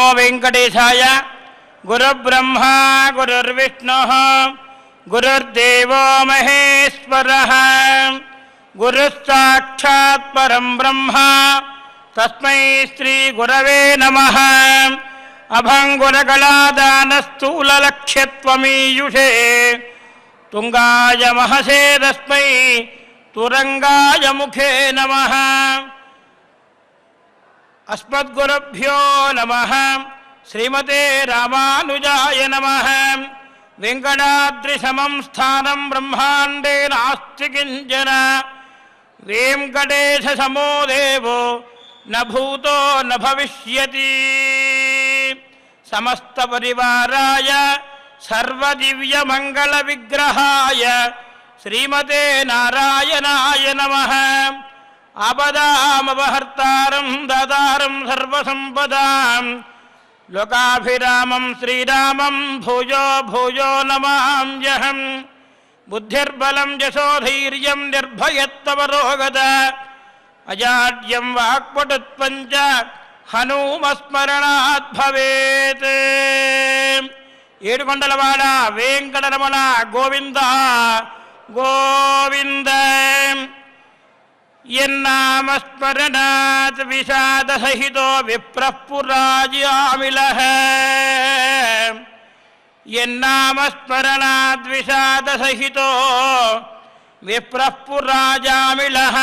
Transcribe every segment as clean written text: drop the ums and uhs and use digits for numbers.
నమో వెంకటేశాయ. గురుబ్రహ్మా గురుర్విష్ణుః గురుర్దేవో మహేశ్వరః గురుస్సాక్షాత్ పరం బ్రహ్మ తస్మై శ్రీ గురవే నమః. అభంగురగళాదానస్థూలలక్ష్యత్వమీయుషే తుంగాయ మహసే తస్మై తురంగాయ ముఖే నమః. అస్మద్గురుభ్యో నమః. శ్రీమతే రామానుజాయ నమః. వెంకటాద్రిశమం స్థానం బ్రహ్మాండే నాస్తి కించన. వెంకటేశసమో దేవో న భూతో న భవిష్యతి. సమస్త పరివారాయ సర్వదివ్యమంగళ విగ్రహాయ శ్రీమతే నారాయణాయ నమః. ఆపదామపహర్తారం దాతారం సర్వసంపదాం లోకాభిరామం శ్రీరామం భూయో భూయో నమామ్యహం. బుద్ధిర్బలం యశోధైర్యం నిర్భయత్వరోగద అజాడ్యం వాక్పటుత్వంచ హనుమస్మరణాత్ భవేత్. ఏడుకొండలవాడ వెంకటరమణ గోవింద గోవింద. యన్నామస్మరణాత్ విషాదసహితో విప్రః పురాజయామిలః. యన్నామస్మరణాత్ విషాదసహితో విప్రః పురాజామిలః.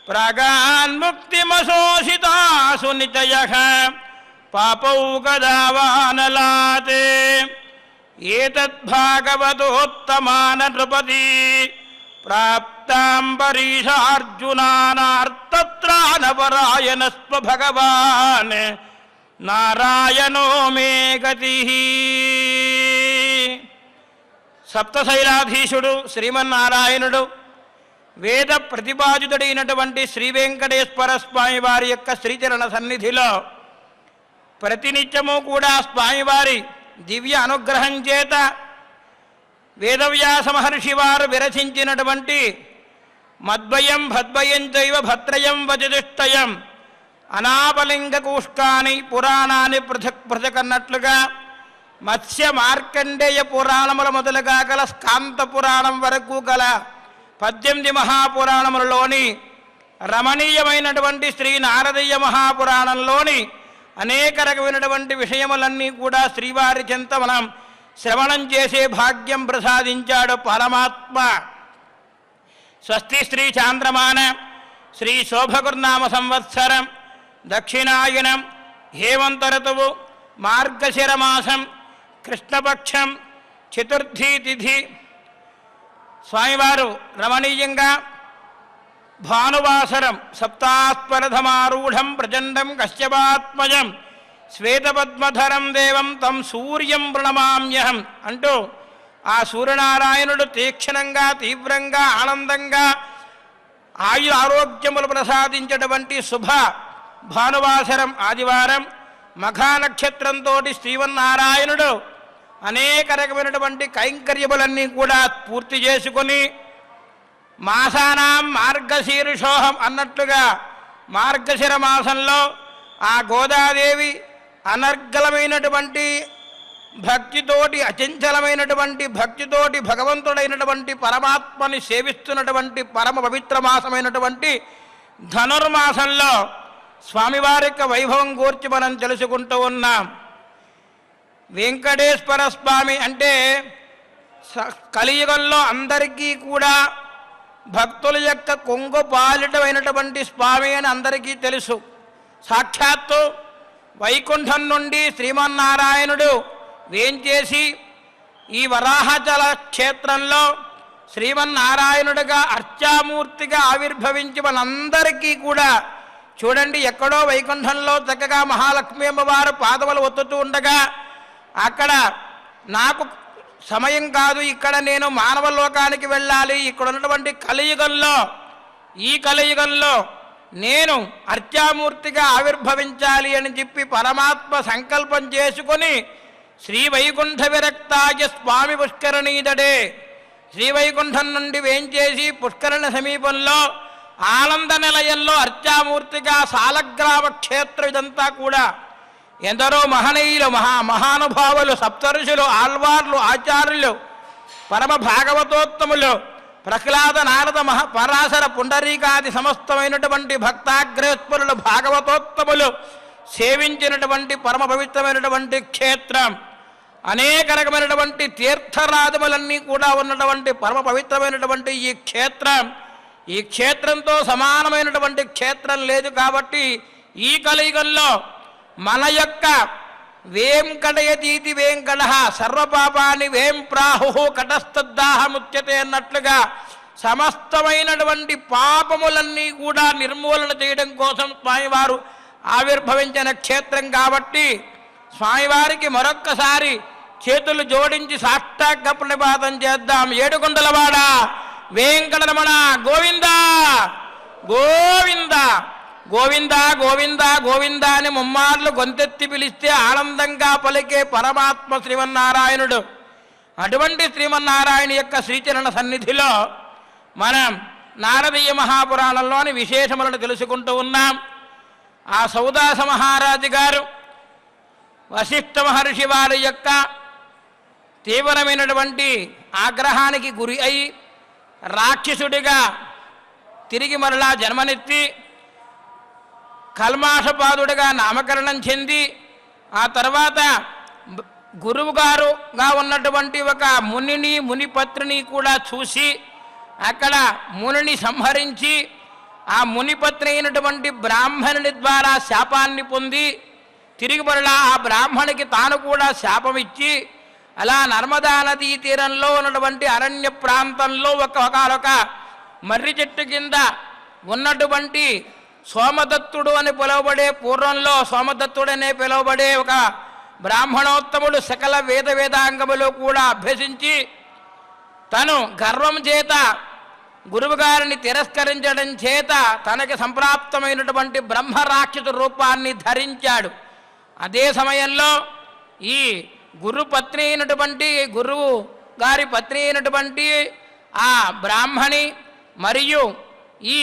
ప్రాగాన్ముక్తిమశోషితాసు నితయః పాపౌకదావానలాత్. ఏతద్భాగవతోత్తమాన నృపతి ప్రాప్తాంబరీషార్జునానార్తత్రాణపరాయణస్వ భగవాన్ నారాయణో మే గతిః. సప్తశైలాధీశుడు శ్రీమన్నారాయణుడు వేద ప్రతిపాదితుడైనటువంటి శ్రీ వెంకటేశ్వర స్వామి వారి యొక్క శ్రీచరణ సన్నిధిలో ప్రతినిత్యము కూడా స్వామివారి దివ్య అనుగ్రహం చేత వేదవ్యాస మహర్షి వారు విరచించినటువంటి మద్వయం భద్వయం చైవ భద్రయం వచతుష్టయం అనాపలింగ కూష్కాని పురాణాన్ని పృథక్ పృథక్ అన్నట్లుగా మత్స్య మార్కండేయ పురాణముల మొదలుగా గల స్కాంత పురాణం వరకు గల 18 మహాపురాణములలోని రమణీయమైనటువంటి శ్రీ నారదీయ మహాపురాణంలోని అనేక రకమైనటువంటి విషయములన్నీ కూడా శ్రీవారి చెంత మనం శ్రవణం చేసే భాగ్యం ప్రసాదించాడు పరమాత్మ. స్వస్తి శ్రీ చాంద్రమాన శ్రీ శోభగుర్నామ సంవత్సరం దక్షిణాయనం హేమంత ఋతువు మార్గశిరమాసం కృష్ణపక్షం చతుర్థీ తిథి. స్వామివారు రమణీయంగా భానువాసరం సప్తాస్పరధమారూఢం ప్రచండం కశ్యపాత్మజం శ్వేతపద్మధరం దేవం తం సూర్యం ప్రణమామ్యహం అంటూ ఆ సూర్యనారాయణుడు తీక్షణంగా తీవ్రంగా ఆనందంగా ఆరోగ్యములు ప్రసాదించేటువంటి శుభ భానువాసరం ఆదివారం మఘానక్షత్రంతో శ్రీమన్నారాయణుడు అనేక రకమైనటువంటి కైంకర్యములన్నీ కూడా పూర్తి చేసుకొని మాసానాం మార్గశీర్షోహం అన్నట్లుగా మార్గశిర మాసంలో ఆ గోదాదేవి అనర్గళమైనటువంటి భక్తితోటి అచంచలమైనటువంటి భక్తితోటి భగవంతుడైనటువంటి పరమాత్మని సేవిస్తున్నటువంటి పరమ పవిత్ర మాసమైనటువంటి ధనుర్మాసంలో స్వామివారి యొక్క వైభవం గూర్చి మనం తెలుసుకుంటూ ఉన్నాం. వెంకటేశ్వర స్వామి అంటే కలియుగంలో అందరికీ కూడా భక్తుల యొక్క కొంగు పాలిటమైనటువంటి స్వామి అని అందరికీ తెలుసు. సాక్షాత్తు వైకుంఠం నుండి శ్రీమన్నారాయణుడు వేంచేసి ఈ వరాహచల క్షేత్రంలో శ్రీమన్నారాయణుడిగా అర్చామూర్తిగా ఆవిర్భవించి మనందరికీ కూడా చూడండి, ఎక్కడో వైకుంఠంలో చక్కగా మహాలక్ష్మి అమ్మవారు పాదములు ఒత్తుతూ ఉండగా అక్కడ నాకు సమయం కాదు, ఇక్కడ నేను మానవ లోకానికి వెళ్ళాలి, ఇక్కడ ఉన్నటువంటి కలియుగంలో ఈ కలియుగంలో నేను అర్చామూర్తిగా ఆవిర్భవించాలి అని చెప్పి పరమాత్మ సంకల్పం చేసుకొని శ్రీవైకుంఠ విరక్తాయ స్వామి పుష్కరణీదడే శ్రీవైకుంఠం నుండి వేంచేసి పుష్కరణ సమీపంలో ఆనంద నిలయంలో అర్చామూర్తిగా సాలగ్రామ క్షేత్రం ఇదంతా కూడా ఎందరో మహనీయులు మహానుభావులు సప్తఋషులు ఆళ్వార్లు ఆచార్యులు పరమ భాగవతోత్తములు ప్రహ్లాద నారద పరాశర పుండరీకాది సమస్తమైనటువంటి భక్తాగ్రేస్వరులు భాగవతోత్తములు సేవించినటువంటి పరమ పవిత్రమైనటువంటి క్షేత్రం. అనేక రకమైనటువంటి తీర్థరాజములన్నీ కూడా ఉన్నటువంటి పరమ పవిత్రమైనటువంటి ఈ క్షేత్రంతో సమానమైనటువంటి క్షేత్రం లేదు. కాబట్టి ఈ కలియుగంలో మన యొక్క వేం కడయతీతి వేంకట సర్వపాపాన్ని వేం ప్రాహు కటస్థద్దాహముచ్యతే అన్నట్లుగా సమస్తమైనటువంటి పాపములన్నీ కూడా నిర్మూలన చేయడం కోసం స్వామివారు ఆవిర్భవించిన క్షేత్రం. కాబట్టి స్వామివారికి మరొక్కసారి చేతులు జోడించి సాష్టాంగ ప్రణిపాతం చేద్దాం. ఏడుకొండలవాడ వెంకటరమణ గోవింద గోవింద గోవింద గోవింద గోవింద అని ముమ్మార్లు గొంతెత్తి పిలిస్తే ఆనందంగా పలికే పరమాత్మ శ్రీమన్నారాయణుడు. అటువంటి శ్రీమన్నారాయణ యొక్క శ్రీచరణ సన్నిధిలో మనం నారదీయ మహాపురాణంలోని విశేషములను తెలుసుకుంటూ ఉన్నాం. ఆ సౌదాస మహారాజు గారు వశిష్ఠ మహర్షి వారి యొక్క తీవ్రమైనటువంటి ఆగ్రహానికి గురి అయి రాక్షసుడిగా తిరిగి మరలా జన్మనెత్తి కల్మాషపాదుడిగా నామకరణం చెంది ఆ తర్వాత గురువుగారుగా ఉన్నటువంటి ఒక మునిపత్రిని కూడా చూసి అక్కడ మునిని సంహరించి ఆ మునిపత్ని అయినటువంటి బ్రాహ్మణుని ద్వారా శాపాన్ని పొంది తిరిగి మరలా ఆ బ్రాహ్మణికి తాను కూడా శాపమిచ్చి అలా నర్మదా నదీ తీరంలో ఉన్నటువంటి అరణ్య ప్రాంతంలో ఒకనొక మర్రి చెట్టు కింద ఉన్నటువంటి సోమదత్తుడు అని పిలువబడే పూర్వంలో సోమదత్తుడనే పిలువబడే ఒక బ్రాహ్మణోత్తముడు సకల వేదాంగములు కూడా అభ్యసించి తను గర్వం చేత గురువుగారిని తిరస్కరించడం చేత తనకి సంప్రాప్తమైనటువంటి బ్రహ్మరాక్షస రూపాన్ని ధరించాడు. అదే సమయంలో ఈ గురుపత్ని అయినటువంటి గురువు గారి పత్ని అయినటువంటి ఆ బ్రాహ్మణి మరియు ఈ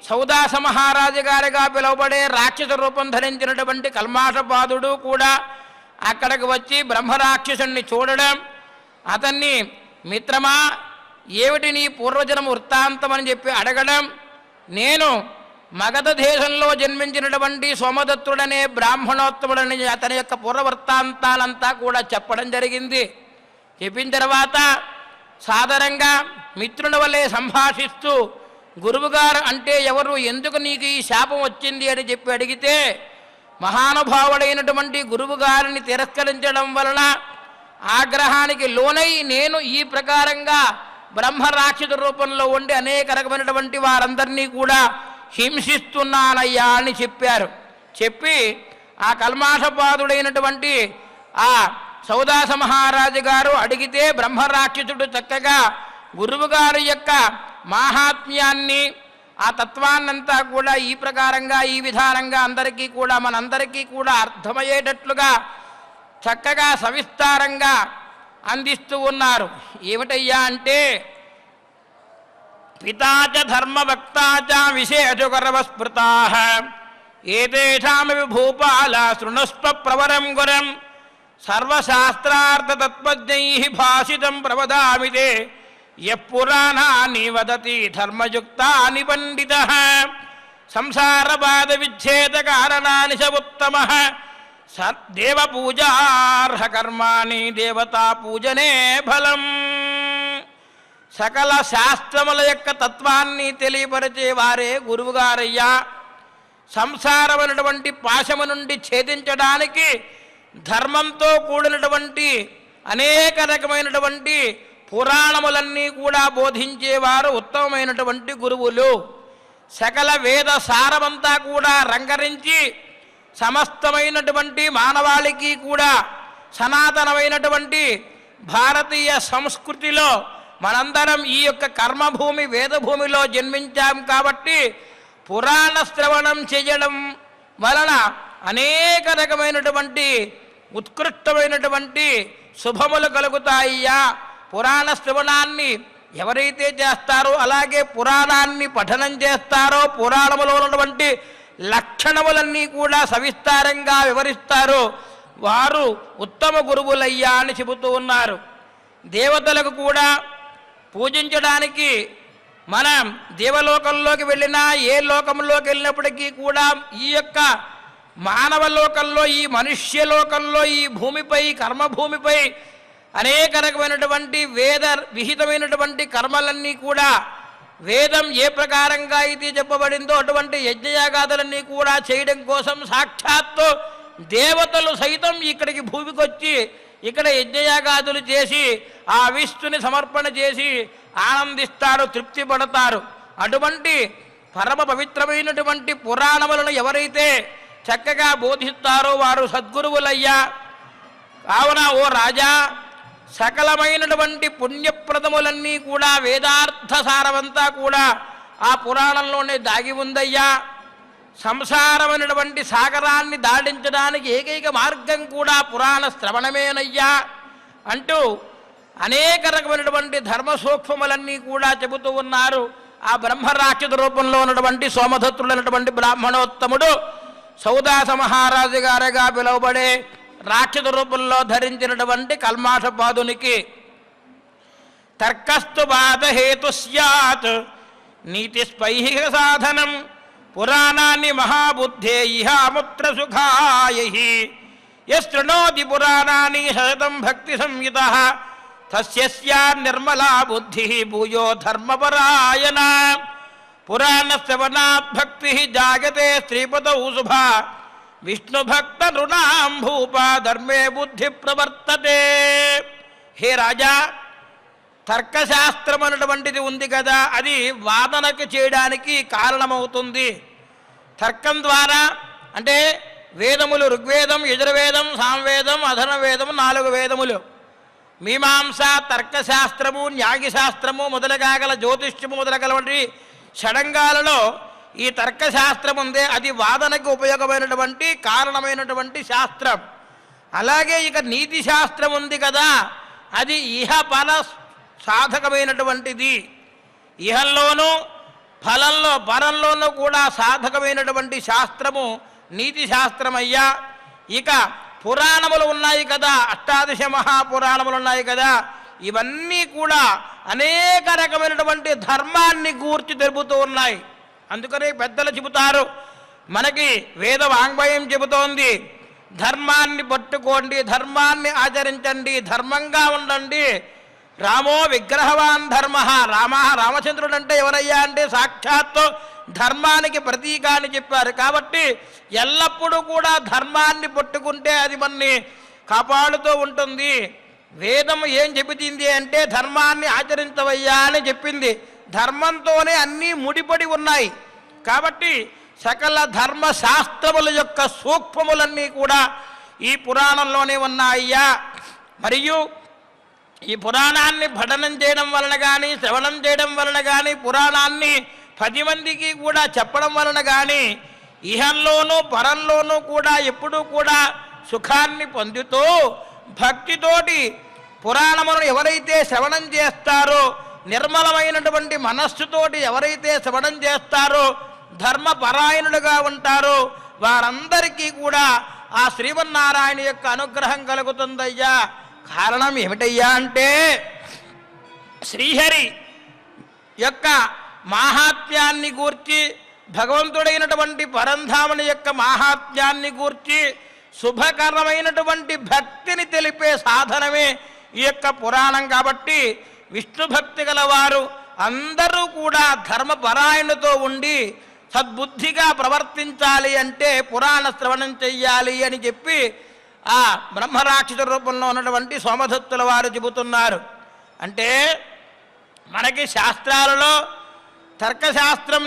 సౌదాస మహారాజు గారిగా పిలువబడే రాక్షస రూపం ధరించినటువంటి కల్మాషపాదుడు కూడా అక్కడికి వచ్చి బ్రహ్మరాక్షసుణ్ణి చూడడం, అతన్ని మిత్రమా ఏమిటి నీ పూర్వజన్మ వృత్తాంతం అని చెప్పి అడగడం, నేను మగధ దేశంలో జన్మించినటువంటి సోమదత్తుడనే బ్రాహ్మణోత్తముడని అతని యొక్క పూర్వవృత్తాంతాలంతా కూడా చెప్పడం జరిగింది. చెప్పిన తర్వాత సాధారణంగా మిత్రుని వల్లే సంభాషిస్తూ గురువుగారు అంటే ఎవరు, ఎందుకు నీకు ఈ శాపం వచ్చింది అని చెప్పి అడిగితే మహానుభావుడైనటువంటి గురువుగారిని తిరస్కరించడం వలన ఆగ్రహానికి లోనై నేను ఈ ప్రకారంగా బ్రహ్మరాక్షస రూపంలో ఉండి అనేక రకమైనటువంటి వారందరినీ కూడా హింసిస్తున్నానయ్యా అని చెప్పారు. చెప్పి ఆ కల్మాషపాదుడైనటువంటి ఆ సౌదాస మహారాజు గారు అడిగితే బ్రహ్మరాక్షసుడు చక్కగా గురువుగారి యొక్క మాహాత్మ్యాన్ని ఆ తత్వాన్నంతా కూడా ఈ ప్రకారంగా ఈ విధానంగా అందరికీ కూడా మనందరికీ కూడా అర్థమయ్యేటట్లుగా చక్కగా సవిస్తారంగా అందిస్తూ ఉన్నారు. ఏమిటయ్యా అంటే పితాచ ధర్మవక్తాచ విశేషగర్వస్మృతాః ఏతేషామపి భూపాల శృణుస్వ ప్రవరం గురం సర్వశాస్త్రార్థతత్వజ్ఞైః భాషితం ప్రవదామి తే యః పురాణాని వదతి ధర్మయుక్తాని పండితః సంసారబాధ విచ్ఛేద కారణాని చ ఉత్తమః దేవపూజార్హ కర్మాణి దేవతా పూజనే ఫలం. సకల శాస్త్రముల యొక్క తత్వాన్ని తెలియపరిచే వారే గురువుగారయ్యా. సంసారమైనటువంటి పాశము నుండి ఛేదించడానికి ధర్మంతో కూడినటువంటి అనేక రకమైనటువంటి పురాణములన్నీ కూడా బోధించేవారు ఉత్తమమైనటువంటి గురువులు. సకల వేద సారమంతా కూడా రంగరించి సమస్తమైనటువంటి మానవాళికి కూడా సనాతనమైనటువంటి భారతీయ సంస్కృతిలో మనందరం ఈ యొక్క కర్మభూమి వేదభూమిలో జన్మించాం కాబట్టి పురాణ శ్రవణం చేయడం వలన అనేక రకమైనటువంటి ఉత్కృష్టమైనటువంటి శుభములు కలుగుతాయ్యా. పురాణ శ్రవణాన్ని ఎవరైతే చేస్తారో అలాగే పురాణాన్ని పఠనం చేస్తారో పురాణములో ఉన్నటువంటి లక్షణములన్నీ కూడా సవిస్తారంగా వివరిస్తారు. వారు ఉత్తమ గురువులయ్యా అని చెబుతూ ఉన్నారు. దేవతలకు కూడా పూజించడానికి మనం దేవలోకంలోకి వెళ్ళినా ఏ లోకంలోకి వెళ్ళినప్పటికీ కూడా ఈ యొక్క మానవ లోకంలో, ఈ మనుష్య లోకంలో, ఈ భూమిపై, కర్మభూమిపై అనేక రకమైనటువంటి వేద విహితమైనటువంటి కర్మలన్నీ కూడా వేదం ఏ ప్రకారంగా అయితే చెప్పబడిందో అటువంటి యజ్ఞయాగాదులన్నీ కూడా చేయడం కోసం సాక్షాత్తు దేవతలు సైతం ఇక్కడికి భూమికి వచ్చి ఇక్కడ యజ్ఞయాగాదులు చేసి ఆ విష్ణుని సమర్పణ చేసి ఆనందిస్తారు, తృప్తి పడతారు. అటువంటి పరమ పవిత్రమైనటువంటి పురాణములను ఎవరైతే చక్కగా బోధిస్తారో వారు సద్గురువులయ్యా. కావున ఓ రాజా, సకలమైనటువంటి పుణ్యప్రదములన్నీ కూడా వేదార్థ సారమంతా కూడా ఆ పురాణంలోనే దాగి ఉందయ్యా. సంసారమైనటువంటి సాగరాన్ని దాటించడానికి ఏకైక మార్గం కూడా పురాణ శ్రవణమేనయ్యా అంటూ అనేక రకమైనటువంటి ధర్మ సూక్ష్మములన్నీ కూడా చెబుతూ ఉన్నారు. ఆ బ్రహ్మరాక్షస రూపంలో ఉన్నటువంటి సోమదత్తుడైనటువంటి బ్రాహ్మణోత్తముడు సౌదాస మహారాజు గారిగా పిలువబడే రాక్షస రూపంలో ధరించినటువంటి కల్మాషపాదునికి తర్కస్తు బాధహేతు స్యాత్ నీతిస్పైహిక సాధనం పురాణాన్ని మహాబుద్ధే ఇహాముత్ర సుఖాయహి యశృణోతి పురాణాన్ని సతతం భక్తి సంయుతః తస్య స్యాత్ నిర్మలా బుద్ధి భూయో ధర్మపరాయణ పురాణశ్రవణాత్ భక్తి జాగతే స్త్రీపదౌ శుభా విష్ణుభక్త నృణాం భూప ధర్మే బుద్ధి ప్రవర్తతే. హే రాజా, తర్కశాస్త్రం అనేటువంటిది ఉంది కదా, అది వాదనకు చేయడానికి కారణమవుతుంది. తర్కం ద్వారా అంటే వేదములు ఋగ్వేదం, యజుర్వేదం, సామవేదం, అధర్వవేదం 4 వేదములు, మీమాంస, తర్కశాస్త్రము, న్యాయశాస్త్రము మొదలగాగల జ్యోతిష్యము మొదలగలవంటి షడంగాలలో ఈ తర్కశాస్త్రం ఉందే అది వాదనకు ఉపయోగమైనటువంటి కారణమైనటువంటి శాస్త్రం. అలాగే ఇక నీతి శాస్త్రం ఉంది కదా, అది ఇహ ఫల సాధకమైనటువంటిది. ఇహంలోనూ ఫలంలో పరంలోనూ కూడా సాధకమైనటువంటి శాస్త్రము నీతి శాస్త్రమయ్యా. ఇక పురాణములు ఉన్నాయి కదా, అష్టాదశ మహాపురాణములు ఉన్నాయి కదా, ఇవన్నీ కూడా అనేక రకమైనటువంటి ధర్మాన్ని గూర్చి తెలుపుతూ ఉన్నాయి. అందుకనే పెద్దలు చెబుతారు, మనకి వేద వాంగ్మయం చెబుతోంది, ధర్మాన్ని పట్టుకోండి, ధర్మాన్ని ఆచరించండి, ధర్మంగా ఉండండి. రామో విగ్రహవాన్ ధర్మ. రామచంద్రుడు అంటే ఎవరయ్యా అంటే సాక్షాత్తు ధర్మానికి ప్రతీక అని చెప్పారు. కాబట్టి ఎల్లప్పుడూ కూడా ధర్మాన్ని పట్టుకుంటే అది మనని కాపాడుతూ ఉంటుంది. వేదం ఏం చెబుతుంది అంటే ధర్మాన్ని ఆచరించవయ్యా అని చెప్పింది. ధర్మంతోనే అన్నీ ముడిపడి ఉన్నాయి. కాబట్టి సకల ధర్మశాస్త్రముల యొక్క సూక్ష్మములన్నీ కూడా ఈ పురాణంలోనే ఉన్నాయ్యా. మరియు ఈ పురాణాన్ని పఠనం చేయడం వలన కానీ, శ్రవణం చేయడం వలన కానీ, పురాణాన్ని 10 మందికి కూడా చెప్పడం వలన కానీ ఇహంలోనూ పరంలోనూ కూడా ఎప్పుడూ కూడా సుఖాన్ని పొందుతూ భక్తితోటి పురాణములను ఎవరైతే శ్రవణం చేస్తారో, నిర్మలమైనటువంటి మనస్సుతోటి ఎవరైతే శ్రవణం చేస్తారో, ధర్మపరాయణులుగా ఉంటారో వారందరికీ కూడా ఆ శ్రీమన్నారాయణ యొక్క అనుగ్రహం కలుగుతుందయ్యా. కారణం ఏమిటయ్యా అంటే శ్రీహరి యొక్క మాహాత్మ్యాన్ని గూర్చి, భగవంతుడైనటువంటి పరంధాముని యొక్క మాహాత్మ్యాన్ని గూర్చి శుభకరమైనటువంటి భక్తిని తెలిపే సాధనమే ఈ యొక్క పురాణం. కాబట్టి విష్ణు భక్తి గలవారు అందరూ కూడా ధర్మపరాయణతో ఉండి సద్బుద్ధిగా ప్రవర్తించాలి అంటే పురాణ శ్రవణం చెయ్యాలి అని చెప్పి ఆ బ్రహ్మరాక్షస రూపంలో ఉన్నటువంటి సోమదత్తుల వారు చెబుతున్నారు. అంటే మనకి శాస్త్రాలలో తర్కశాస్త్రం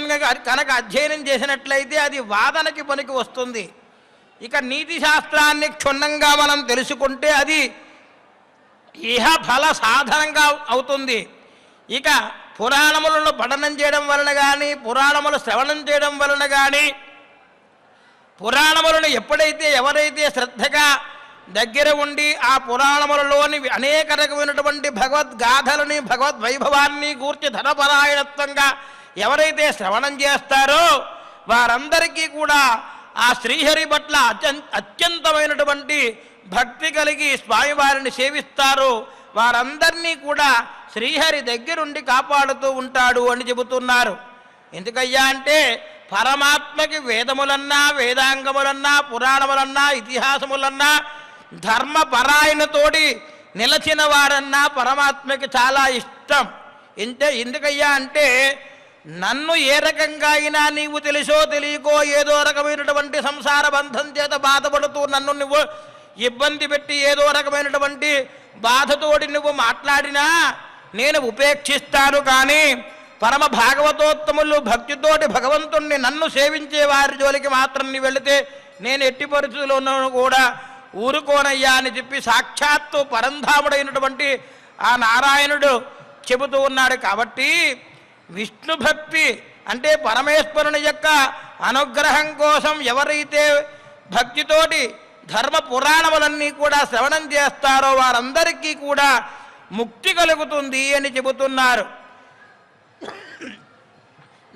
కనుక అధ్యయనం చేసినట్లయితే అది వాదనకి పనికి వస్తుంది. ఇక నీతి శాస్త్రాన్ని క్షుణ్ణంగా మనం తెలుసుకుంటే అది ఇహ ఫల సాధనంగా అవుతుంది. ఇక పురాణములను పఠనం చేయడం వలన కానీ, పురాణములు శ్రవణం చేయడం వలన కానీ, పురాణములను ఎవరైతే శ్రద్ధగా దగ్గర ఉండి ఆ పురాణములలోని అనేక రకమైనటువంటి భగవద్గాథలని, భగవద్వైభవాన్ని గూర్చి ధనపరాయణత్వంగా ఎవరైతే శ్రవణం చేస్తారో వారందరికీ కూడా ఆ శ్రీహరి పట్ల అత్యంతమైనటువంటి భక్తి కలిగి స్వామివారిని సేవిస్తారో వారందరినీ కూడా శ్రీహరి దగ్గరుండి కాపాడుతూ ఉంటాడు అని చెబుతున్నారు. ఎందుకయ్యా అంటే పరమాత్మకి వేదములన్నా, వేదాంగములన్నా, పురాణములన్నా, ఇతిహాసములన్నా, ధర్మపరాయణతోటి నిలచిన వారన్నా పరమాత్మకి చాలా ఇష్టం. ఎందుకయ్యా అంటే నన్ను ఏ రకంగా అయినా నీవు తెలుసో తెలియకో ఏదో రకమైనటువంటి సంసార బంధం చేత బాధపడుతూ నన్ను నువ్వు ఇబ్బంది పెట్టి ఏదో రకమైనటువంటి బాధతోటి నువ్వు మాట్లాడినా నేను ఉపేక్షిస్తాను. కానీ పరమ భాగవతోత్తములు భక్తితోటి భగవంతుణ్ణి నన్ను సేవించే వారి జోలికి మాత్రం నీ వెళితే నేను ఎట్టి పరిస్థితుల్లోనూ కూడా ఊరుకోనయ్యా అని చెప్పి సాక్షాత్తు పరంధాముడైనటువంటి ఆ నారాయణుడు చెబుతూ ఉన్నాడు. కాబట్టి విష్ణు భక్తి అంటే పరమేశ్వరుని యొక్క అనుగ్రహం కోసం ఎవరైతే భక్తితోటి ధర్మ పురాణములన్నీ కూడా శ్రవణం చేస్తారో వారందరికీ కూడా ముక్తి కలుగుతుంది అని చెబుతున్నారు.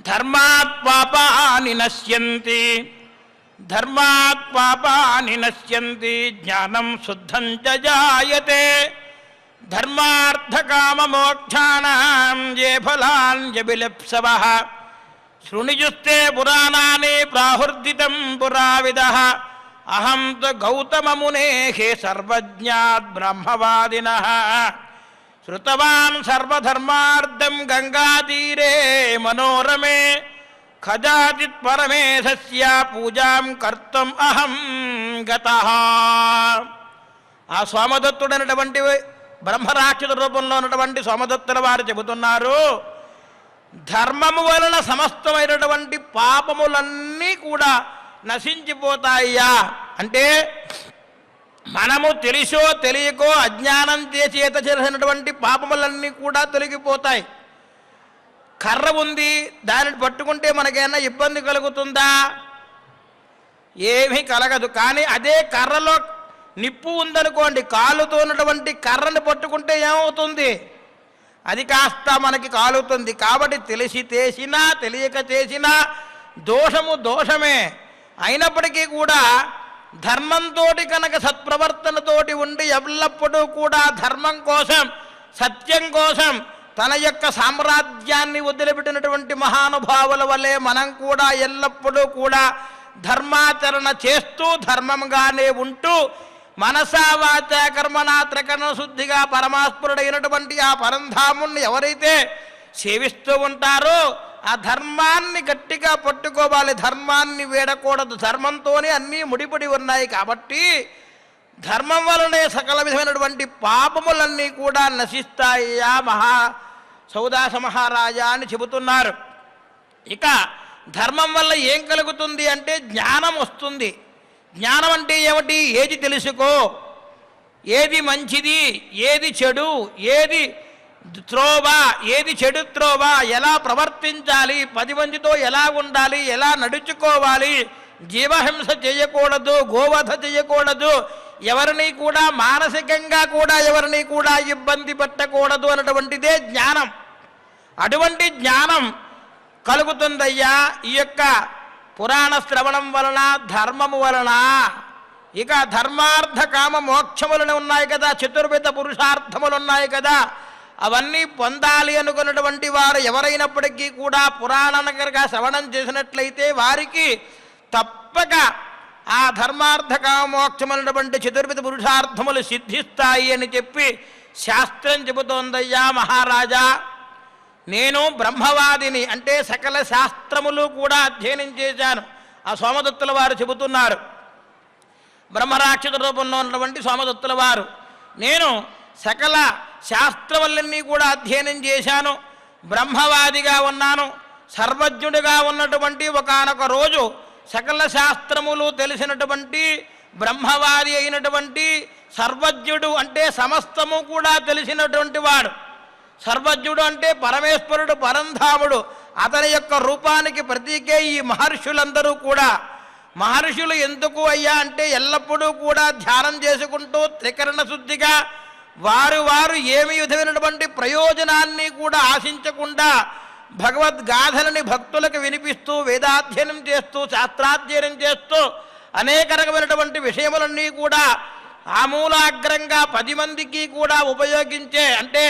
ధర్మాత్ పాపాని నశ్యంతి, ధర్మాత్ పాపాని నశ్యంతి, జ్ఞానం శుద్ధం చ జాయతే, ధర్మార్థకామ మోక్షాణం ఏ ఫలాన్యభిలప్సవః, శృణుజుస్తే పురాణాని ప్రాహుర్దితం పురావిదః, అహం తు గౌతమమునేః సర్వజ్ఞాత్ బ్రహ్మవాదినః, శృతవాన్ సర్వధర్మార్థం గంగాతీరే మనోరమే, కదాచిత్ పరమేశస్య పూజాం కర్తుం అహం గతః. ఆ సోమదత్తుడైనటువంటి బ్రహ్మరాక్షస రూపంలో ఉన్నటువంటి సోమదత్తుల వారు చెబుతున్నారు, ధర్మము వలన సమస్తమైనటువంటి పాపములన్నీ కూడా నశించిపోతాయ్యా. అంటే మనము తెలుసో తెలియకో అజ్ఞానం చేత చేసినటువంటి పాపములన్నీ కూడా తొలగిపోతాయి. కర్ర ఉంది, దానిని పట్టుకుంటే మనకేమైనా ఇబ్బంది కలుగుతుందా? ఏమీ కలగదు. కానీ అదే కర్రలో నిప్పు ఉందనుకోండి, కాలుతో ఉన్నటువంటి కర్రను పట్టుకుంటే ఏమవుతుంది? అది కాస్త మనకి కాలుతుంది. కాబట్టి తెలిసి చేసినా తెలియక చేసినా దోషము దోషమే. అయినప్పటికీ కూడా ధర్మంతో కనుక సత్ప్రవర్తనతోటి ఉండి ఎల్లప్పుడూ కూడా ధర్మం కోసం సత్యం కోసం తన యొక్క సామ్రాజ్యాన్ని వదిలిపెట్టినటువంటి మహానుభావుల వలె మనం కూడా ఎల్లప్పుడూ కూడా ధర్మాచరణ చేస్తూ ధర్మంగానే ఉంటూ మనసా వాచ కర్మణ త్రికరణ శుద్ధిగా పరమాత్ముడైనటువంటి ఆ పరంధాముణ్ణి ఎవరైతే సేవిస్తూ ఉంటారో ఆ ధర్మాన్ని గట్టిగా పట్టుకోవాలి, ధర్మాన్ని వీడకూడదు. ధర్మంతోనే అన్నీ ముడిపడి ఉన్నాయి. కాబట్టి ధర్మం వలనే సకల విధమైనటువంటి పాపములన్నీ కూడా నశిస్తాయ్యా సౌదాస మహారాజా అని చెబుతున్నారు. ఇక ధర్మం వల్ల ఏం కలుగుతుంది అంటే జ్ఞానం వస్తుంది. జ్ఞానం అంటే ఏమిటి? ఏది తెలుసుకో, ఏది మంచిది, ఏది చెడు, ఏది త్రోవ, ఏది చెడు త్రోవ, ఎలా ప్రవర్తించాలి, 10 మందితో ఎలా ఉండాలి, ఎలా నడుచుకోవాలి, జీవహింస చేయకూడదు, గోవధ చేయకూడదు, ఎవరిని కూడా మానసికంగా కూడా ఎవరిని కూడా ఇబ్బంది పెట్టకూడదు అన్నటువంటిదే జ్ఞానం. అటువంటి జ్ఞానం కలుగుతుందయ్యా ఈ యొక్క పురాణ శ్రవణం వలన, ధర్మము వలన. ఇక ధర్మార్థ కామ మోక్షములను ఉన్నాయి కదా, చతుర్విధ పురుషార్థములు ఉన్నాయి కదా, అవన్నీ పొందాలి అనుకున్నటువంటి వారు ఎవరైనప్పటికీ కూడా పురాణనగరగా శ్రవణం చేసినట్లయితే వారికి తప్పక ఆ ధర్మార్థ కామోక్షములైనటువంటి చతుర్విధ పురుషార్థములు సిద్ధిస్తాయి అని చెప్పి శాస్త్రం చెబుతోందయ్యా మహారాజా. నేను బ్రహ్మవాదిని, అంటే సకల శాస్త్రములు కూడా అధ్యయనం చేశాను. ఆ సోమదత్తుల వారు చెబుతున్నారు, బ్రహ్మరాక్షస రూపంలో ఉన్నటువంటి సోమదత్తుల వారు, నేను సకల శాస్త్రములన్నీ కూడా అధ్యయనం చేశాను, బ్రహ్మవాదిగా ఉన్నాను, సర్వజ్ఞుడిగా ఉన్నటువంటి ఒకానొక రోజు సకల శాస్త్రములు తెలిసినటువంటి బ్రహ్మవాది అయినటువంటి సర్వజ్ఞుడు అంటే సమస్తము కూడా తెలిసినటువంటి వాడు. సర్వజ్ఞుడు అంటే పరమేశ్వరుడు, పరంధాముడు, అతని యొక్క రూపానికి ప్రతీకే ఈ మహర్షులందరూ కూడా. మహర్షులు ఎందుకు అయ్యా అంటే ఎల్లప్పుడూ కూడా ధ్యానం చేసుకుంటూ త్రికరణ శుద్ధిగా వారు ఏమి విధమైనటువంటి ప్రయోజనాన్ని కూడా ఆశించకుండా భగవద్గాథలని భక్తులకు వినిపిస్తూ వేదాధ్యయనం చేస్తూ శాస్త్రాధ్యయనం చేస్తూ అనేక రకమైనటువంటి విషయములన్నీ కూడా ఆమూలాగ్రంగా 10 మందికి కూడా ఉపయోగించే, అంటే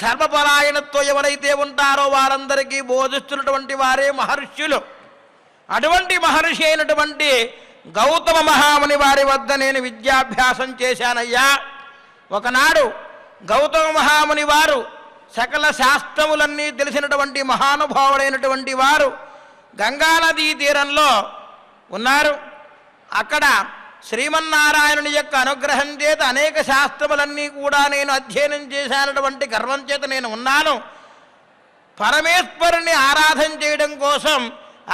ధర్మపరాయణతో ఎవరైతే ఉంటారో వారందరికీ బోధిస్తున్నటువంటి వారే మహర్షులు. అటువంటి మహర్షి అయినటువంటి గౌతమ మహాముని వారి వద్ద నేను విద్యాభ్యాసం చేశానయ్యా. ఒకనాడు గౌతమ మహాముని వారు సకల శాస్త్రములన్నీ తెలిసినటువంటి మహానుభావుడైనటువంటి వారు గంగానదీ తీరంలో ఉన్నారు. అక్కడ శ్రీమన్నారాయణుని యొక్క అనుగ్రహం చేత అనేక శాస్త్రములన్నీ కూడా నేను అధ్యయనం చేశానటువంటి గర్వం చేత నేను ఉన్నాను. పరమేశ్వరుని ఆరాధన చేయడం కోసం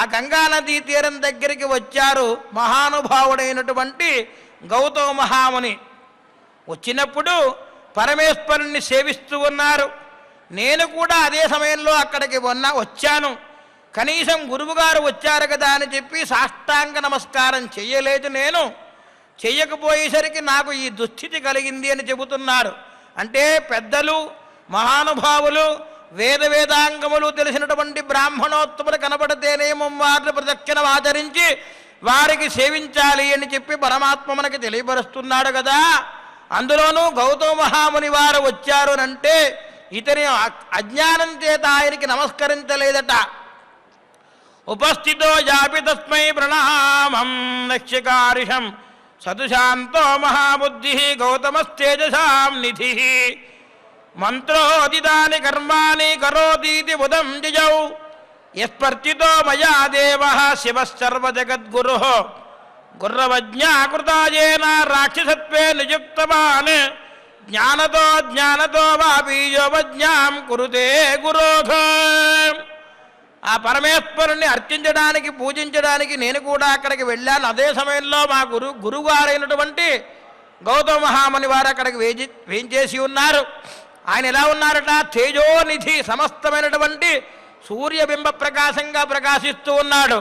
ఆ గంగానదీ తీరం దగ్గరికి వచ్చారు మహానుభావుడైనటువంటి గౌతమ మహాముని. వచ్చినప్పుడు పరమేశ్వరుణ్ణి సేవిస్తూ ఉన్నారు. నేను కూడా అదే సమయంలో అక్కడికి వచ్చాను. కనీసం గురువుగారు వచ్చారు కదా అని చెప్పి సాష్టాంగ నమస్కారం చెయ్యలేదు. నేను చెయ్యకపోయేసరికి నాకు ఈ దుస్థితి కలిగింది అని చెబుతున్నారు. అంటే పెద్దలు, మహానుభావులు, వేదాంగములు తెలిసినటువంటి బ్రాహ్మణోత్తములు కనబడితేనే వారిని ప్రదక్షిణం ఆచరించి వారికి సేవించాలి అని చెప్పి పరమాత్మ మనకి తెలియపరుస్తున్నాడు కదా. అందులోనూ గౌతమ మహాముని వారు వచ్చారు అంటే ఇతని అజ్ఞానం చేత ఆయనకి నమస్కరించలేదట. ఉపస్థితో జాపి తస్మై ప్రణామం లక్ష్యకారిషం సదుశాంతో మహాబుద్ధి గౌతమస్తేజసాం నిధి మంత్రోదితాని కర్మాణి కరోతీతి బుధం జిజౌ యస్పర్చితో మయా దేవః శివసర్వజగద్గురుః గుర్రవజ్ఞాకృతాయేన రాక్షసత్వే నియుక్తవాన్ జ్ఞానతో వాపీయోవజ్ఞాం కురుతే గురోధ. ఆ పరమేశ్వరుణ్ణి అర్చించడానికి, పూజించడానికి నేను కూడా అక్కడికి వెళ్ళాను. అదే సమయంలో మా గురువుగారైనటువంటి గౌతమ మహాముని వారు అక్కడికి వేంచేసి ఉన్నారు. ఆయన ఎలా ఉన్నారట? తేజోనిధి, సమస్తమైనటువంటి సూర్యబింబ ప్రకాశంగా ప్రకాశిస్తూ ఉన్నాడు.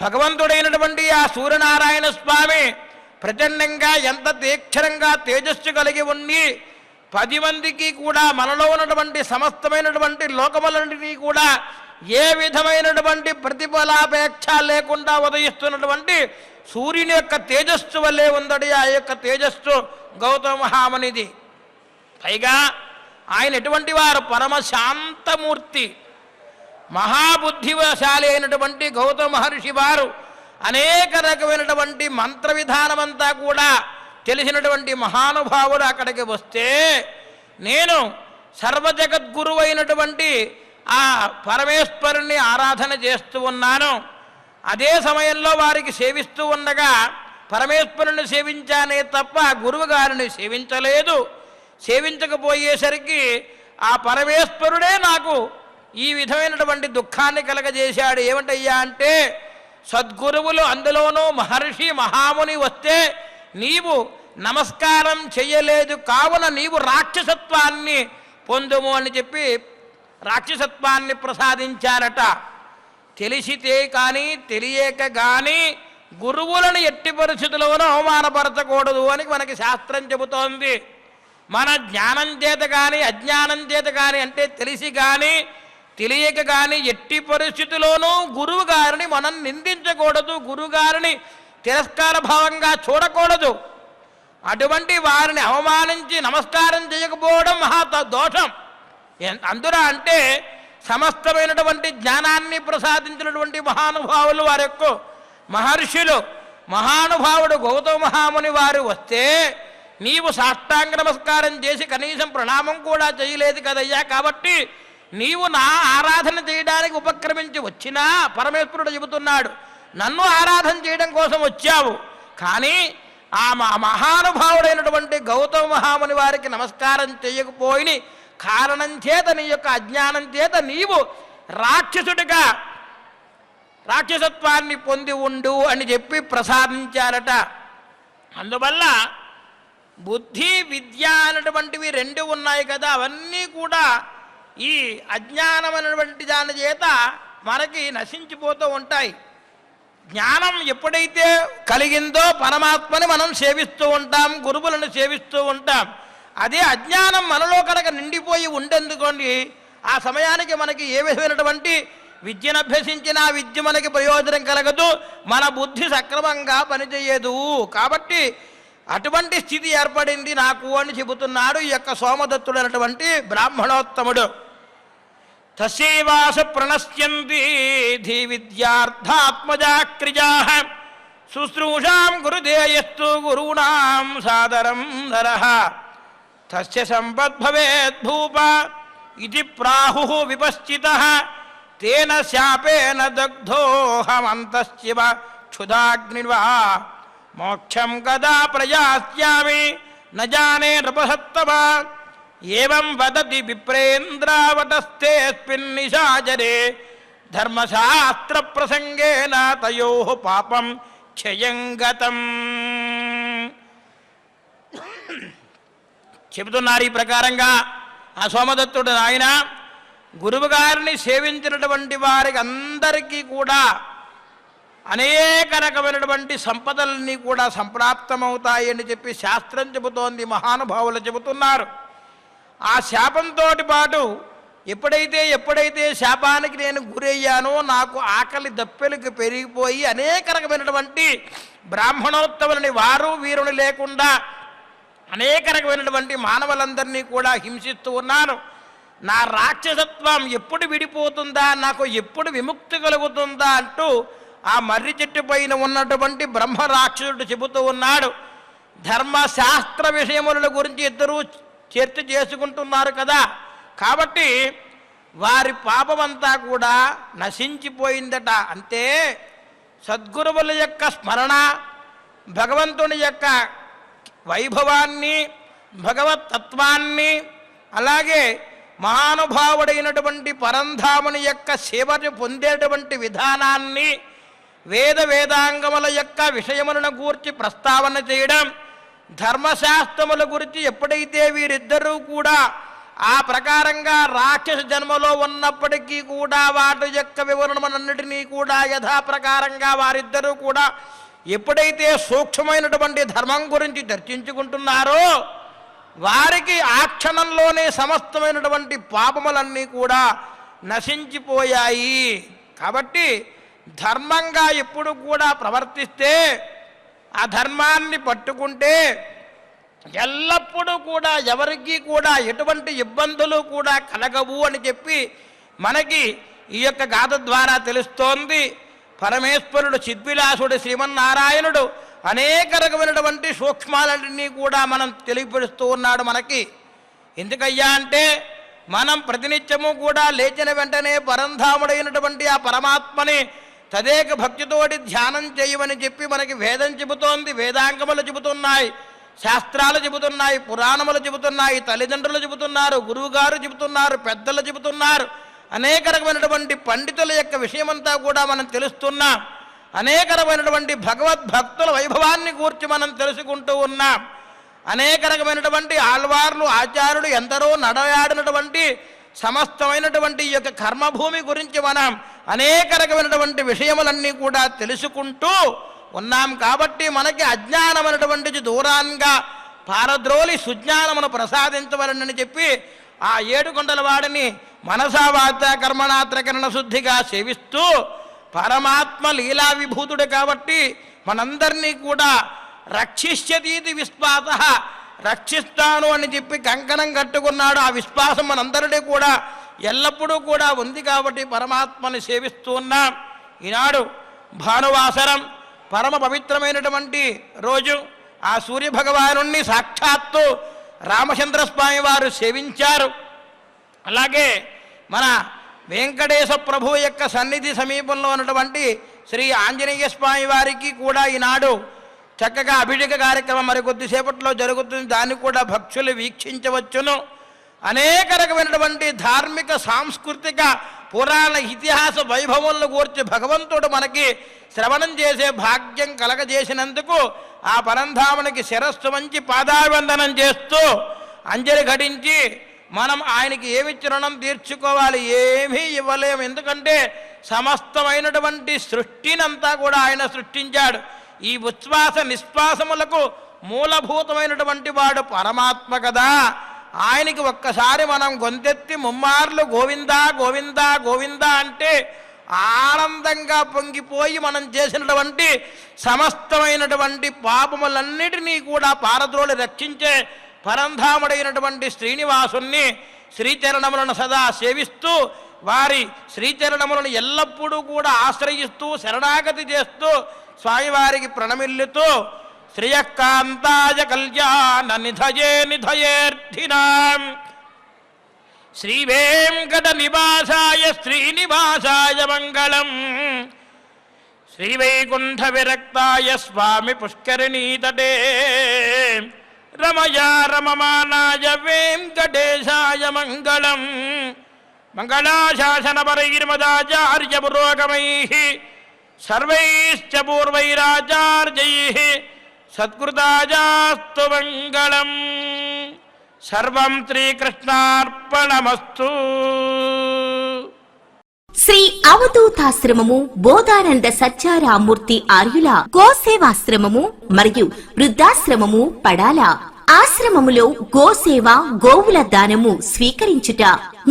భగవంతుడైనటువంటి ఆ సూర్యనారాయణ స్వామి ప్రచండంగా ఎంత తీక్షణంగా తేజస్సు కలిగి ఉండి 10 మందికి కూడా మనలో ఉన్నటువంటి సమస్తమైనటువంటి లోకములన్నిటినీ కూడా ఏ విధమైనటువంటి ప్రతిఫలాపేక్ష లేకుండా ఉదయిస్తున్నటువంటి సూర్యుని యొక్క తేజస్సు వల్లే ఉందడి ఆ యొక్క తేజస్సు గౌతమ మహామునిది. పైగా ఆయన ఎటువంటి వారు? పరమశాంతమూర్తి, మహాబుద్ధిశాలి అయినటువంటి గౌతమ మహర్షి వారు అనేక రకమైనటువంటి మంత్ర విధానమంతా కూడా తెలిసినటువంటి మహానుభావుడు అక్కడికి వస్తే నేను సర్వజగద్గురువు అయినటువంటి ఆ పరమేశ్వరుణ్ణి ఆరాధన చేస్తూ ఉన్నాను. అదే సమయంలో వారికి సేవిస్తూ ఉండగా పరమేశ్వరుణ్ణి సేవించానే తప్ప గురువు గారిని సేవించలేదు. సేవించకపోయేసరికి ఆ పరమేశ్వరుడే నాకు ఈ విధమైనటువంటి దుఃఖాన్ని కలగజేశాడు. ఏమిటయ్యా అంటే, సద్గురువులు అందులోనూ మహర్షి మహాముని వస్తే నీవు నమస్కారం చెయ్యలేదు, కావున నీవు రాక్షసత్వాన్ని పొందుము అని చెప్పి రాక్షసత్వాన్ని ప్రసాదించారట. తెలిసితే కానీ తెలియక కానీ గురువులను ఎట్టి పరిస్థితుల్లోనూ అవమానపరచకూడదు అని మనకి శాస్త్రం చెబుతోంది. మన జ్ఞానం చేత కానీ అజ్ఞానం చేత కానీ, అంటే తెలిసి కానీ తెలియక కానీ ఎట్టి పరిస్థితుల్లోనూ గురువు గారిని మనం నిందించకూడదు, గురువుగారిని తిరస్కార భావంగా చూడకూడదు. అటువంటి వారిని అవమానించి నమస్కారం చేయకపోవడం మహా దోషం. అందున అంటే సమస్తమైనటువంటి జ్ఞానాన్ని ప్రసాదించినటువంటి మహానుభావులు వారి యొక్క మహర్షులు, మహానుభావుడు గౌతమ మహాముని వారు వస్తే నీవు సాష్టాంగ నమస్కారం చేసి కనీసం ప్రణామం కూడా చేయలేదు కదయ్యా. కాబట్టి నీవు నా ఆరాధన చేయడానికి ఉపక్రమించి వచ్చినా పరమేశ్వరుడు చెబుతున్నాడు, నన్ను ఆరాధన చేయడం కోసం వచ్చావు, కానీ ఆ మహానుభావుడైనటువంటి గౌతమ మహాముని వారికి నమస్కారం చేయకపోయిన కారణం చేత నీ యొక్క అజ్ఞానం చేత నీవు రాక్షసుడిగా రాక్షసత్వాన్ని పొంది ఉండు అని చెప్పి ప్రసాదించారట. అందువల్ల బుద్ధి విద్య అనేటువంటివి 2 ఉన్నాయి కదా, అవన్నీ కూడా ఈ అజ్ఞానం అనేటువంటి దాని చేత మనకి నశించిపోతూ ఉంటాయి. జ్ఞానం ఎప్పుడైతే కలిగిందో పరమాత్మని మనం సేవిస్తూ ఉంటాం, గురువులను సేవిస్తూ ఉంటాం. అదే అజ్ఞానం మనలో కనుక నిండిపోయి ఉండేందుకోండి, ఆ సమయానికి మనకి ఏ విధమైనటువంటి విద్యను అభ్యసించిన ఆ విద్య మనకి ప్రయోజనం కలగదు, మన బుద్ధి సక్రమంగా పనిచేయదు. కాబట్టి అటువంటి స్థితి ఏర్పడింది నాకు అని చెబుతున్నాడు ఈ యొక్క సోమదత్తుడు అనేటువంటి బ్రాహ్మణోత్తముడు. తస్యైవాస ప్రణశ్యంతి ధీ విద్యార్థాత్మజాక్రిజా శుశ్రూషాం గురుదేయస్తు గురూణాం సాదరం నరః తస్య సంపద్భవేద్భూప ఇది ప్రాహుః విపశ్చితః తేన శాపేన దగ్ధోహమంతశ్చివ క్షుధాగ్నిర్వా మోక్షం కదా ప్రయాస్యామి న జానే నృపసత్తమ ఏవం వదతి విప్రేంద్రావతస్థేస్మిన్నిశాచరే ధర్మశాస్త్ర ప్రసంగేన తయోః పాపం క్షయం గతం. చెబుతున్నారు ఈ ప్రకారంగా ఆ సోమదత్తుడు ఆయన గురువు గారిని సేవించినటువంటి వారికి అందరికీ కూడా అనేక రకమైనటువంటి సంపదలన్నీ కూడా సంప్రాప్తమవుతాయని చెప్పి శాస్త్రం చెబుతోంది, మహానుభావులు చెబుతున్నారు. ఆ శాపంతో పాటు ఎప్పుడైతే శాపానికి నేను గురయ్యానో నాకు ఆకలి దప్పెలకు పెరిగిపోయి అనేక రకమైనటువంటి బ్రాహ్మణోత్తములని వారు వీరుని లేకుండా అనేక రకమైనటువంటి మానవులందరినీ కూడా హింసిస్తూ ఉన్నాను. నా రాక్షసత్వం ఎప్పుడు విడిపోతుందా, నాకు ఎప్పుడు విముక్తి కలుగుతుందా అంటూ ఆ మర్రి చెట్టు పైన ఉన్నటువంటి బ్రహ్మ రాక్షసుడు చెబుతూ ఉన్నాడు. ధర్మశాస్త్ర విషయముల గురించి ఇద్దరూ చర్చ చేసుకుంటున్నారు కదా, కాబట్టి వారి పాపమంతా కూడా నశించిపోయిందట. అంతే సద్గురువుల యొక్క స్మరణ, భగవంతుని యొక్క వైభవాన్ని, భగవతత్వాన్ని, అలాగే మహానుభావుడైనటువంటి పరంధాముని యొక్క సేవను పొందేటువంటి విధానాన్ని, వేదాంగముల యొక్క విషయములను గూర్చి ప్రస్తావన చేయడం, ధర్మశాస్త్రముల గురించి ఎప్పుడైతే వీరిద్దరూ కూడా ఆ ప్రకారంగా రాక్షస జన్మలో ఉన్నప్పటికీ కూడా వాటి యొక్క వివరణమన్నిటినీ కూడా యథాప్రకారంగా వారిద్దరూ కూడా ఎప్పుడైతే సూక్ష్మమైనటువంటి ధర్మం గురించి చర్చించుకుంటున్నారో వారికి ఆ క్షణంలోనే సమస్తమైనటువంటి పాపములన్నీ కూడా నశించిపోయాయి. కాబట్టి ధర్మంగా ఎప్పుడు కూడా ప్రవర్తిస్తే, ఆ ధర్మాన్ని పట్టుకుంటే ఎల్లప్పుడూ కూడా ఎవరికి కూడా ఎటువంటి ఇబ్బందులు కూడా కలగవు అని చెప్పి మనకి ఈ యొక్క గాథ ద్వారా తెలుస్తోంది. పరమేశ్వరుడు చిద్విలాసుడు శ్రీమన్నారాయణుడు అనేక రకమైనటువంటి సూక్ష్మాలన్నీ కూడా మనం తెలియపరుస్తూ ఉన్నాడు మనకి. ఎందుకయ్యా అంటే మనం ప్రతినిత్యము కూడా లేచిన వెంటనే పరంధాముడైనటువంటి ఆ పరమాత్మని తదేక భక్తితోటి ధ్యానం చేయమని చెప్పి మనకి వేదం చెబుతోంది, వేదాంగములు చెబుతున్నాయి, శాస్త్రాలు చెబుతున్నాయి, పురాణములు చెబుతున్నాయి, తల్లిదండ్రులు చెబుతున్నారు, గురువుగారు చెబుతున్నారు, పెద్దలు చెబుతున్నారు, అనేక రకమైనటువంటి పండితుల యొక్క విషయమంతా కూడా మనం తెలుస్తున్నాం. అనేక రకమైనటువంటి భగవద్భక్తుల వైభవాన్ని గూర్చి మనం తెలుసుకుంటూ ఉన్నాం. అనేక రకమైనటువంటి ఆళ్వార్లు, ఆచార్యులు ఎందరో నడయాడినటువంటి సమస్తమైనటువంటి ఈ యొక్క కర్మభూమి గురించి మనం అనేక రకమైనటువంటి విషయములన్నీ కూడా తెలుసుకుంటూ ఉన్నాం. కాబట్టి మనకి అజ్ఞానమైనటువంటిది దూరంగా పారద్రోలి సుజ్ఞానమును ప్రసాదించవలనని చెప్పి ఆ ఏడుకొండల వాడిని మనసా వాచ కర్మణా త్రికరణ శుద్ధిగా సేవిస్తూ పరమాత్మ లీలా విభూతుడు కాబట్టి మనందరినీ కూడా రక్షిష్యతీతి విశ్వాస, రక్షిస్తాను అని చెప్పి కంకణం కట్టుకున్నాడు. ఆ విశ్వాసం మనందరినీ కూడా ఎల్లప్పుడూ కూడా ఉంది కాబట్టి పరమాత్మని సేవిస్తూ ఉన్నాం. ఈనాడు భానువాసరం పరమ పవిత్రమైనటువంటి రోజు. ఆ సూర్యభగవానుణ్ణి సాక్షాత్తు రామచంద్రస్వామి వారు సేవించారు. అలాగే మన వెంకటేశ ప్రభు యొక్క సన్నిధి సమీపంలో ఉన్నటువంటి శ్రీ ఆంజనేయ స్వామి వారికి కూడా ఈనాడు చక్కగా అభిషేక కార్యక్రమం మరికొద్దిసేపట్లో జరుగుతుంది. దాన్ని కూడా భక్తులు వీక్షించవచ్చును. అనేక రకమైనటువంటి ధార్మిక, సాంస్కృతిక, పురాణ, ఇతిహాస వైభవములను గూర్చి భగవంతుడు మనకి శ్రవణం చేసే భాగ్యం కలగజేసినందుకు ఆ పరంధామునికి శిరస్సు వంచి పాదాభివందనం చేస్తూ అంజలి ఘటించి మనం ఆయనకి ఏమిచ్చి రుణం తీర్చుకోవాలి? ఏమీ ఇవ్వలేము. ఎందుకంటే సమస్తమైనటువంటి సృష్టినంతా కూడా ఆయన సృష్టించాడు. ఈ ఉచ్ఛ్వాస నిశ్వాసములకు మూలభూతమైనటువంటి వాడు పరమాత్మ కదా. ఆయనకి ఒక్కసారి మనం గొంతెత్తి ముమ్మార్లు గోవిందా గోవిందా గోవిందా అంటే ఆనందంగా పొంగిపోయి మనం చేసినటువంటి సమస్తమైనటువంటి పాపములన్నిటినీ కూడా పారద్రోలి రక్షించే పరంధాముడైనటువంటి శ్రీనివాసుని శ్రీచరణములను సదా సేవిస్తూ వారి శ్రీచరణములను ఎల్లప్పుడూ కూడా ఆశ్రయిస్తూ శరణాగతి చేస్తూ స్వామివారికి ప్రణమిల్లుతూ శ్రియకాంతాయ కళ్యాణ నిధయే నిధయేర్థినాం శ్రీ వెంకట నివాసాయ శ్రీనివాసాయ మంగళం శ్రీ వైకుంఠ విరక్తాయ స్వామి పుష్కరిణీతటే రమయా రమమానాయ వెంకటేశాయ మంగళం మంగళాశాసనపరైర్మదాచార్య పురోగమైః సర్వైశ్చ పూర్వైరాచార్యైః సత్కృతాయాస్తు మంగళం. సర్వం శ్రీకృష్ణార్పణమస్తు. శ్రీ అవధూతాశ్రమము బోధానంద సత్యారామూర్తి ఆర్యుల గోసేవాశ్రమము మరియు వృద్ధాశ్రమము పడాల. ఆశ్రమములో గోసేవ గోవుల దానము స్వీకరించుట,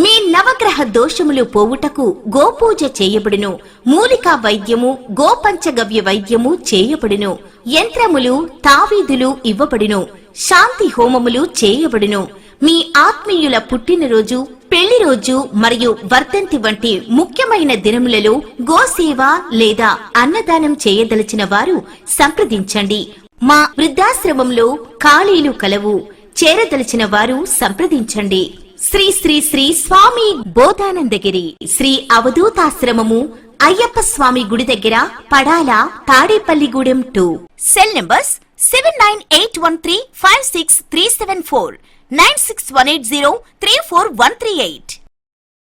మీ నవగ్రహ దోషములు పోవుటకు గోపూజ చేయబడును. మూలికా వైద్యము గోపంచగవ్య వైద్యము చేయబడును. యంత్రములు తావీదులు ఇవ్వబడును. శాంతి హోమములు చేయబడును. మీ ఆత్మీయుల పుట్టినరోజు, పెళ్లి రోజు మరియు వర్ధంతి వంటి ముఖ్యమైన దినములలో గోసేవ లేదా అన్నదానం చేయదలిచిన వారు సంప్రదించండి. మా వృద్ధాశ్రమంలో ఖాళీలు కలవు. చేరదలిచిన వారు సంప్రదించండి. శ్రీ శ్రీ శ్రీ స్వామి బోధానందగిరి శ్రీ అవధూతాశ్రమము అయ్యప్ప స్వామి గుడి దగ్గర పడాల, తాడేపల్లిగూడెం 2. Cell numbers 7981356374, 9618034 138.